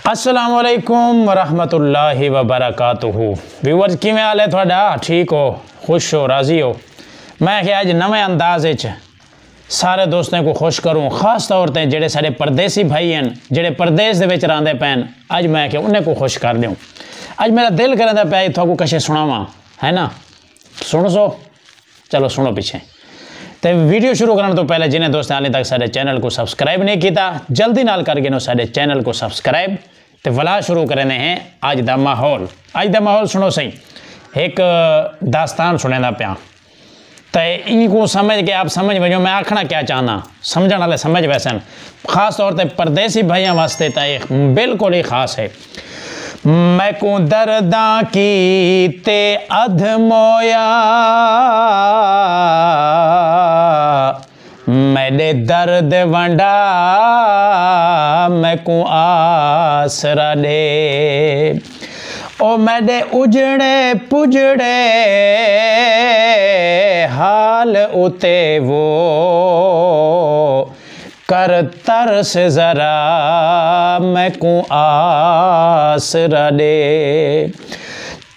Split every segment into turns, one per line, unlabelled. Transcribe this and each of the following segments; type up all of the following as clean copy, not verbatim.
अस्सलाम वालेकुम रहमतुल्लाहि व बरकातुहू। व्यूअर्स किवें हाल है थोड़ा? ठीक हो, खुश हो, राजी हो? मैं क्या अज नवे अंदाज सारे दोस्तों को खुश करूँ, खास तौर पर जेडे सारे परदेसी भाई हैं जेडे परदेश दे विच रहिंदे पैन, अज मैं क्या उन्हें को खुश कर दूँ। अज मेरा दिल करदा पिया थोड़ा कशे सुनावा, है ना? सुन सो, चलो सुनो पीछे। तो वीडियो शुरू करने तो पहले जिन्हें दोस्त हाले तक सारे चैनल को सब्सक्राइब नहीं किया, जल्दी नाल करके नो सारे चैनल को सब्सक्राइब। तो वला शुरू करने हैं अज का माहौल। अज का माहौल सुनो सही, एक दास्तान सुने पिया, तो इनको समझ के आप समझ वजो मैं आखना क्या चाहना, समझने वाले समझ वैसन। खास तौर पर परदेसी भाइयों वास्ते तो बिल्कुल ही खास है। मैं को दर्दा की ते अध मोया, मेरे दर्द वंडा मैं को आसरा दे। ओ मेरे उजड़े पुजड़े हाल उते वो कर तरस जरा मैं को आसरा दे।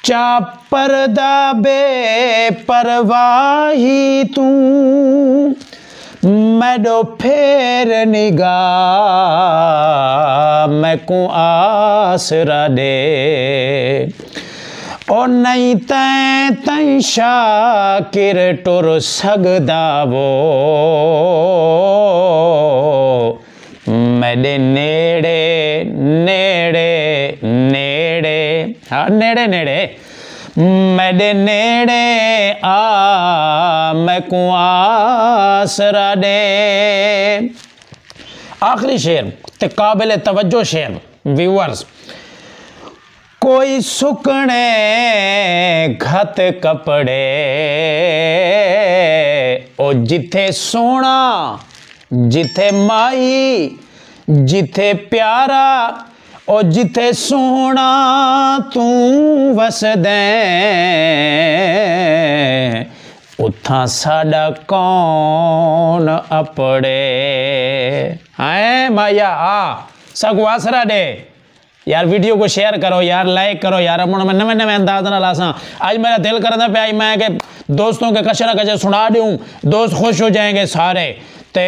चा पर्दा बे परवाही तू मैडो फेर निगाह मैं को आसरा दे। ओ नहीं तैं शाकिर टुर सगदा वो मेरे नेड़े नेड़े नेड़े, हाँ नेड़े नेड़े मेरे नेड़े आ मैं को आसरा दे। आखिरी शेर ते काबिल तवज्जो शेर व्यूअर्स। कोई सुकने घत कपड़े ओ जिथे सोना जिथे माई जिथे प्यारा ओ जिथे सोना तू वसदे उथा साडा कौन अपड़े। हैं माया आ सगु आसरा दे यार। वीडियो को शेयर करो यार, लाइक करो यार। अब मैं नवे नवे अंदाज नाल आसा। आज मेरा दिल करता पाया मैं कि दोस्तों के कशे ना कशे सुना दूँ, दोस्त खुश हो जाएंगे सारे। तो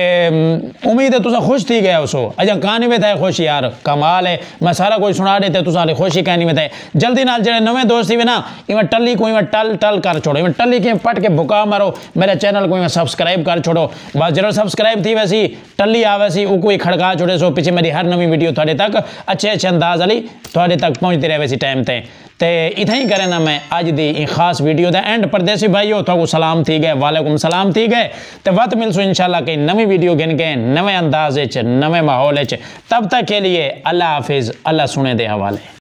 उम्मीद है तुसा खुश थी गया उसो। अजा कहानी में था खुश यार, कमाल है। मैं सारा कुछ सुना देते तुसा खुशी कहानी में था। जल्दी नाल जो नवे दोस्त थी ना इवें टली को इवें टल टल कर छोड़ो, इवें टली के पट के भुका मारो। मेरे चैनल को इवें सब्सक्राइब कर छोड़ो बस। जरूर सब्सक्राइब थी वैसी टली आवे सी वो कोई खड़का छोड़े सो पीछे मेरी हर नवी वीडियो थोड़े तक अच्छे अच्छे अंदाज वाली थोड़े तक पहुँचती रहे वैसी टाइम ते। तो इतना ही करें ना मैं अज की खास वीडियो का एंड। परदेसी भाइयों तो सलाम थी गए, वालेकुम सलाम थी गए। तो वत मिलसो इंशाल्लाह कई नवी वीडियो गिन के नवे अंदाज नवे माहौल। तब तक के लिए अल्लाह हाफिज़, अल्लाह सुने दे हवाले।